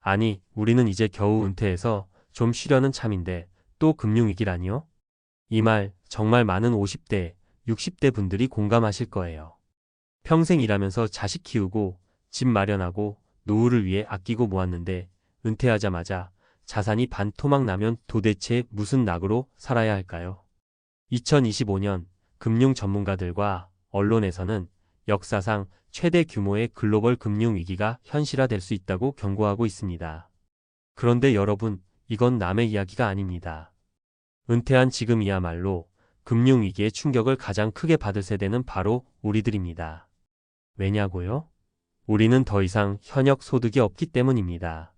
아니, 우리는 이제 겨우 은퇴해서 좀 쉬려는 참인데 또 금융위기라니요? 이 말 정말 많은 50대, 60대 분들이 공감하실 거예요. 평생 일하면서 자식 키우고 집 마련하고 노후를 위해 아끼고 모았는데 은퇴하자마자 자산이 반토막 나면 도대체 무슨 낙으로 살아야 할까요? 2025년 금융 전문가들과 언론에서는 역사상 최대 규모의 글로벌 금융 위기가 현실화될 수 있다고 경고하고 있습니다. 그런데 여러분, 이건 남의 이야기가 아닙니다. 은퇴한 지금이야말로 금융 위기의 충격을 가장 크게 받을 세대는 바로 우리들입니다. 왜냐고요? 우리는 더 이상 현역 소득이 없기 때문입니다.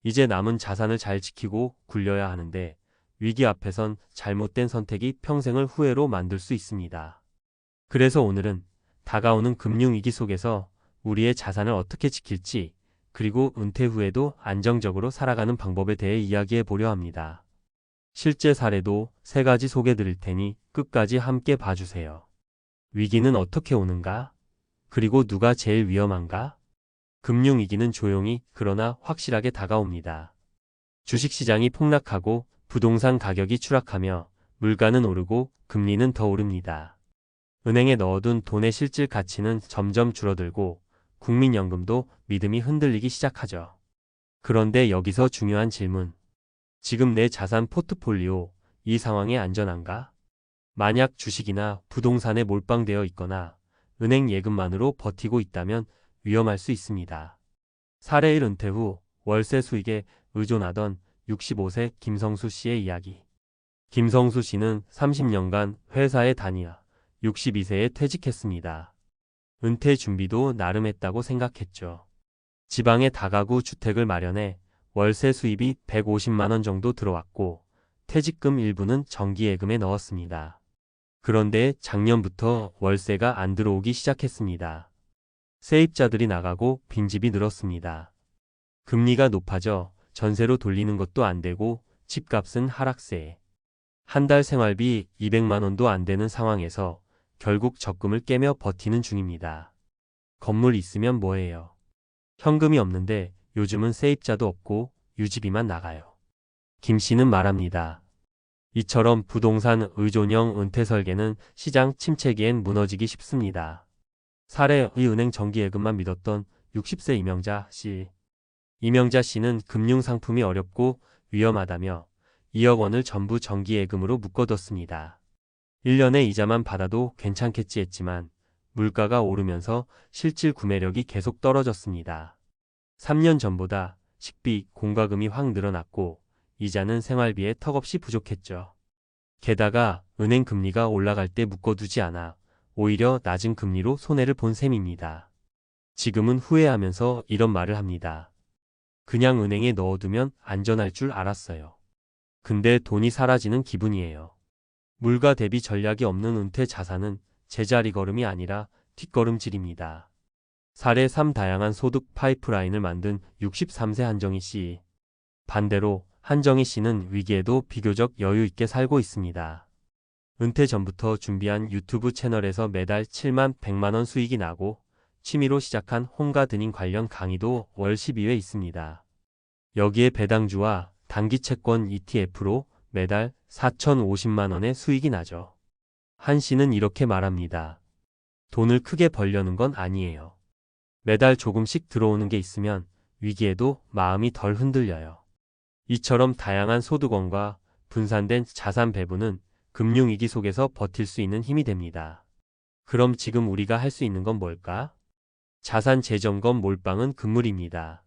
이제 남은 자산을 잘 지키고 굴려야 하는데 위기 앞에선 잘못된 선택이 평생을 후회로 만들 수 있습니다. 그래서 오늘은 다가오는 금융위기 속에서 우리의 자산을 어떻게 지킬지, 그리고 은퇴 후에도 안정적으로 살아가는 방법에 대해 이야기해 보려 합니다. 실제 사례도 3가지 소개해 드릴 테니 끝까지 함께 봐주세요. 위기는 어떻게 오는가? 그리고 누가 제일 위험한가? 금융위기는 조용히 그러나 확실하게 다가옵니다. 주식시장이 폭락하고 부동산 가격이 추락하며 물가는 오르고 금리는 더 오릅니다. 은행에 넣어둔 돈의 실질 가치는 점점 줄어들고 국민연금도 믿음이 흔들리기 시작하죠. 그런데 여기서 중요한 질문. 지금 내 자산 포트폴리오, 이 상황에 안전한가? 만약 주식이나 부동산에 몰빵되어 있거나 은행 예금만으로 버티고 있다면 위험할 수 있습니다. 사례 1 은퇴 후 월세 수익에 의존하던 65세 김성수 씨의 이야기. 김성수 씨는 30년간 회사에 다니다 62세에 퇴직했습니다. 은퇴 준비도 나름 했다고 생각했죠. 지방에 다가구 주택을 마련해 월세 수입이 150만 원 정도 들어왔고 퇴직금 일부는 정기예금에 넣었습니다. 그런데 작년부터 월세가 안 들어오기 시작했습니다. 세입자들이 나가고 빈집이 늘었습니다. 금리가 높아져 전세로 돌리는 것도 안 되고 집값은 하락세. 한 달 생활비 200만 원도 안 되는 상황에서 결국 적금을 깨며 버티는 중입니다. 건물 있으면 뭐해요? 현금이 없는데 요즘은 세입자도 없고 유지비만 나가요. 김 씨는 말합니다. 이처럼 부동산 의존형 은퇴 설계는 시장 침체기엔 무너지기 쉽습니다. 사례의 은행 정기예금만 믿었던 60세 이명자 씨. 이명자 씨는 금융상품이 어렵고 위험하다며 2억 원을 전부 정기예금으로 묶어뒀습니다. 1년에 이자만 받아도 괜찮겠지 했지만 물가가 오르면서 실질 구매력이 계속 떨어졌습니다. 3년 전보다 식비, 공과금이 확 늘어났고 이자는 생활비에 턱없이 부족했죠. 게다가 은행 금리가 올라갈 때 묶어두지 않아 오히려 낮은 금리로 손해를 본 셈입니다. 지금은 후회하면서 이런 말을 합니다. 그냥 은행에 넣어두면 안전할 줄 알았어요. 근데 돈이 사라지는 기분이에요. 물가 대비 전략이 없는 은퇴 자산은 제자리 걸음이 아니라 뒷걸음질입니다. 사례 3 다양한 소득 파이프라인을 만든 63세 한정희 씨. 반대로 한정희 씨는 위기에도 비교적 여유 있게 살고 있습니다. 은퇴 전부터 준비한 유튜브 채널에서 매달 7만 100만 원 수익이 나고 취미로 시작한 홈가드닝 관련 강의도 월 12회 있습니다. 여기에 배당주와 단기 채권 ETF로 매달 4,050만 원의 수익이 나죠. 한 씨는 이렇게 말합니다. 돈을 크게 벌려는 건 아니에요. 매달 조금씩 들어오는 게 있으면 위기에도 마음이 덜 흔들려요. 이처럼 다양한 소득원과 분산된 자산 배분은 금융위기 속에서 버틸 수 있는 힘이 됩니다. 그럼 지금 우리가 할 수 있는 건 뭘까? 자산 재점검 몰빵은 금물입니다.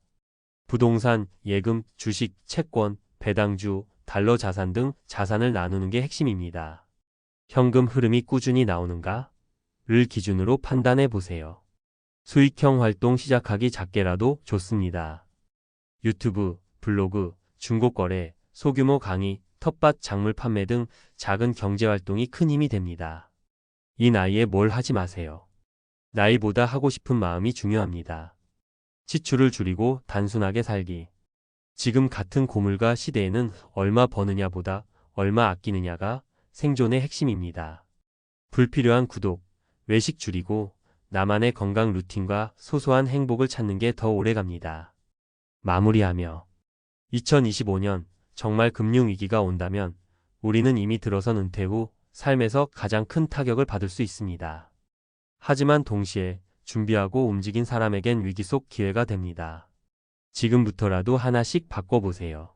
부동산, 예금, 주식, 채권, 배당주, 달러 자산 등 자산을 나누는 게 핵심입니다. 현금 흐름이 꾸준히 나오는가? 를 기준으로 판단해 보세요. 수익형 활동 시작하기 작게라도 좋습니다. 유튜브, 블로그, 중고거래, 소규모 강의, 텃밭 작물 판매 등 작은 경제활동이 큰 힘이 됩니다. 이 나이에 뭘 하지 마세요. 나이보다 하고 싶은 마음이 중요합니다. 지출을 줄이고 단순하게 살기. 지금 같은 고물가 시대에는 얼마 버느냐보다 얼마 아끼느냐가 생존의 핵심입니다. 불필요한 구독, 외식 줄이고 나만의 건강 루틴과 소소한 행복을 찾는 게 더 오래 갑니다. 마무리하며 2025년 정말 금융위기가 온다면 우리는 이미 들어선 은퇴 후 삶에서 가장 큰 타격을 받을 수 있습니다. 하지만 동시에 준비하고 움직인 사람에겐 위기 속 기회가 됩니다. 지금부터라도 하나씩 바꿔보세요.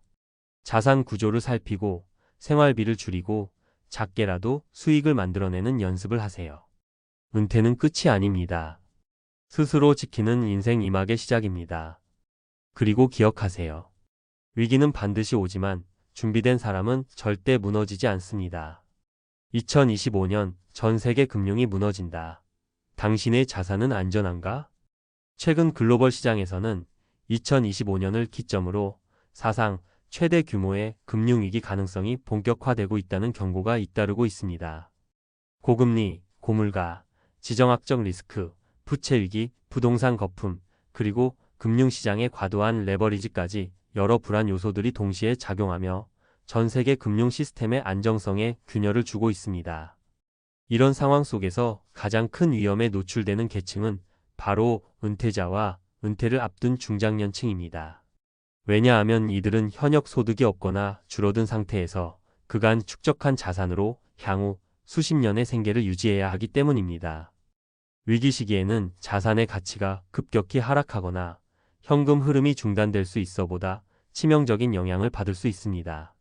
자산 구조를 살피고 생활비를 줄이고 작게라도 수익을 만들어내는 연습을 하세요. 은퇴는 끝이 아닙니다. 스스로 지키는 인생 이막의 시작입니다. 그리고 기억하세요. 위기는 반드시 오지만 준비된 사람은 절대 무너지지 않습니다. 2025년 전 세계 금융이 무너진다. 당신의 자산은 안전한가? 최근 글로벌 시장에서는 2025년을 기점으로 사상 최대 규모의 금융위기 가능성이 본격화되고 있다는 경고가 잇따르고 있습니다. 고금리, 고물가, 지정학적 리스크, 부채위기, 부동산 거품, 그리고 금융시장의 과도한 레버리지까지 여러 불안 요소들이 동시에 작용하며 전 세계 금융 시스템의 안정성에 균열을 주고 있습니다. 이런 상황 속에서 가장 큰 위험에 노출되는 계층은 바로 은퇴자와 은퇴를 앞둔 중장년층입니다. 왜냐하면 이들은 현역 소득이 없거나 줄어든 상태에서 그간 축적한 자산으로 향후 수십 년의 생계를 유지해야 하기 때문입니다. 위기 시기에는 자산의 가치가 급격히 하락하거나 현금 흐름이 중단될 수 있어 보다 치명적인 영향을 받을 수 있습니다.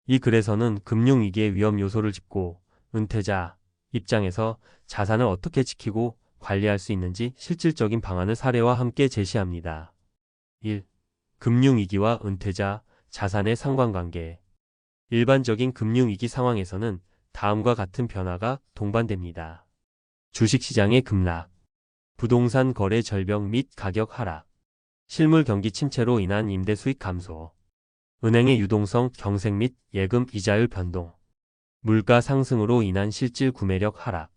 이 글에서는 금융위기의 위험 요소를 짚고 은퇴자 입장에서 자산을 어떻게 지키고 관리할 수 있는지 실질적인 방안을 사례와 함께 제시합니다. 1. 금융위기와 은퇴자 자산의 상관관계. 일반적인 금융위기 상황에서는 다음과 같은 변화가 동반됩니다. 주식시장의 급락, 부동산 거래 절벽 및 가격 하락, 실물 경기 침체로 인한 임대 수익 감소, 은행의 유동성 경색 및 예금 이자율 변동, 물가 상승으로 인한 실질 구매력 하락.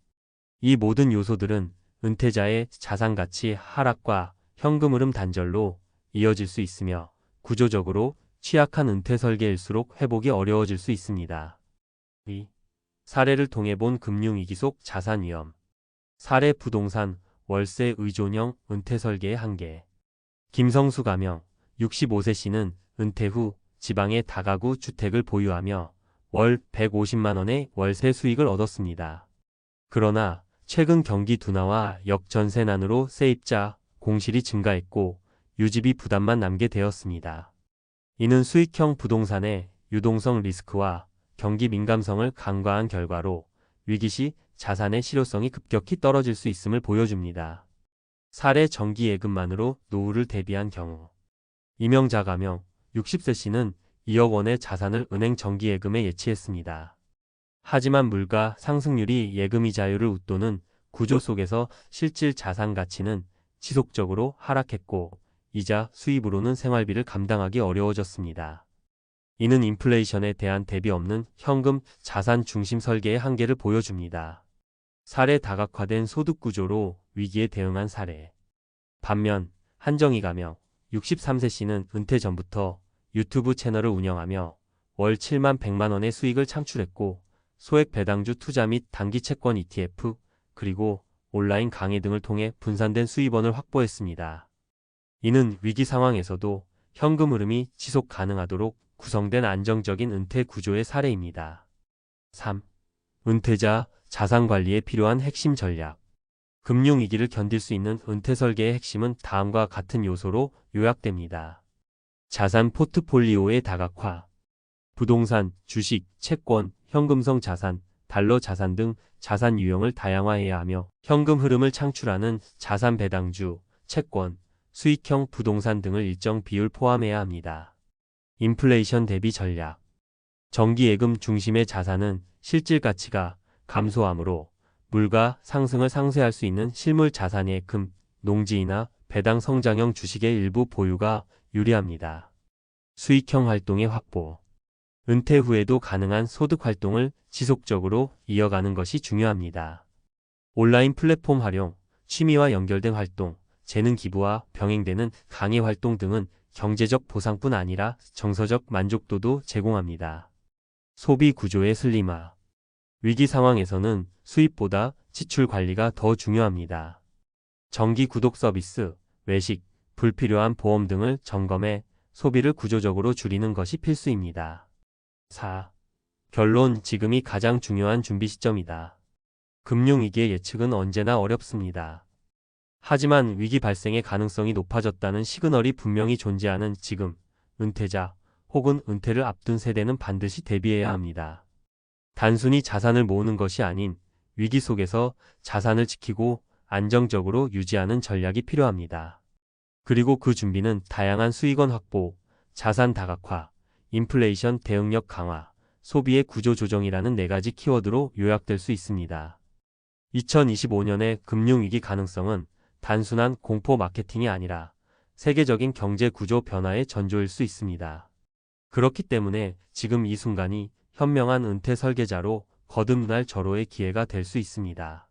이 모든 요소들은 은퇴자의 자산 가치 하락과 현금 흐름 단절로 이어질 수 있으며 구조적으로 취약한 은퇴 설계일수록 회복이 어려워질 수 있습니다. 2. 사례를 통해 본 금융위기 속 자산 위험. 사례 부동산, 월세 의존형 은퇴 설계의 한계. 김성수 가명, 65세 씨는 은퇴 후 지방의 다가구 주택을 보유하며 월 150만 원의 월세 수익을 얻었습니다. 그러나 최근 경기 둔화와 역전세난으로 세입자, 공실이 증가했고 유지비 부담만 남게 되었습니다. 이는 수익형 부동산의 유동성 리스크와 경기 민감성을 간과한 결과로 위기 시 자산의 실효성이 급격히 떨어질 수 있음을 보여줍니다. 사례 정기예금만으로 노후를 대비한 경우. 이명자 가명 60세 씨는 2억 원의 자산을 은행 정기예금에 예치했습니다. 하지만 물가 상승률이 예금이자율을 웃도는 구조 속에서 실질 자산 가치는 지속적으로 하락했고 이자 수입으로는 생활비를 감당하기 어려워졌습니다. 이는 인플레이션에 대한 대비 없는 현금 자산 중심 설계의 한계를 보여줍니다. 사례 다각화된 소득 구조로 위기에 대응한 사례. 반면 한정희 가명 63세 씨는 은퇴 전부터 유튜브 채널을 운영하며 월 7만 100만 원의 수익을 창출했고 소액 배당주 투자 및 단기 채권 ETF 그리고 온라인 강의 등을 통해 분산된 수입원을 확보했습니다. 이는 위기 상황에서도 현금 흐름이 지속 가능하도록 구성된 안정적인 은퇴 구조의 사례입니다. 3. 은퇴자 자산 관리에 필요한 핵심 전략. 금융위기를 견딜 수 있는 은퇴 설계의 핵심은 다음과 같은 요소로 요약됩니다. 자산 포트폴리오의 다각화, 부동산, 주식, 채권, 현금성 자산, 달러 자산 등 자산 유형을 다양화해야 하며 현금 흐름을 창출하는 자산 배당주, 채권, 수익형 부동산 등을 일정 비율 포함해야 합니다. 인플레이션 대비 전략. 정기예금 중심의 자산은 실질 가치가 감소하므로 물가 상승을 상쇄할 수 있는 실물 자산의 금, 농지이나 배당 성장형 주식의 일부 보유가 유리합니다. 수익형 활동의 확보. 은퇴 후에도 가능한 소득 활동을 지속적으로 이어가는 것이 중요합니다. 온라인 플랫폼 활용, 취미와 연결된 활동, 재능 기부와 병행되는 강의 활동 등은 경제적 보상뿐 아니라 정서적 만족도도 제공합니다. 소비 구조의 슬림화. 위기 상황에서는 수입보다 지출 관리가 더 중요합니다. 정기 구독 서비스, 외식, 불필요한 보험 등을 점검해 소비를 구조적으로 줄이는 것이 필수입니다. 4. 결론, 지금이 가장 중요한 준비 시점이다. 금융위기의 예측은 언제나 어렵습니다. 하지만 위기 발생의 가능성이 높아졌다는 시그널이 분명히 존재하는 지금, 은퇴자 혹은 은퇴를 앞둔 세대는 반드시 대비해야 합니다. 단순히 자산을 모으는 것이 아닌 위기 속에서 자산을 지키고 안정적으로 유지하는 전략이 필요합니다. 그리고 그 준비는 다양한 수익원 확보, 자산 다각화, 인플레이션 대응력 강화, 소비의 구조 조정이라는 4가지 키워드로 요약될 수 있습니다. 2025년의 금융위기 가능성은 단순한 공포 마케팅이 아니라 세계적인 경제 구조 변화의 전조일 수 있습니다. 그렇기 때문에 지금 이 순간이 현명한 은퇴 설계자로 거듭날 절호의 기회가 될 수 있습니다.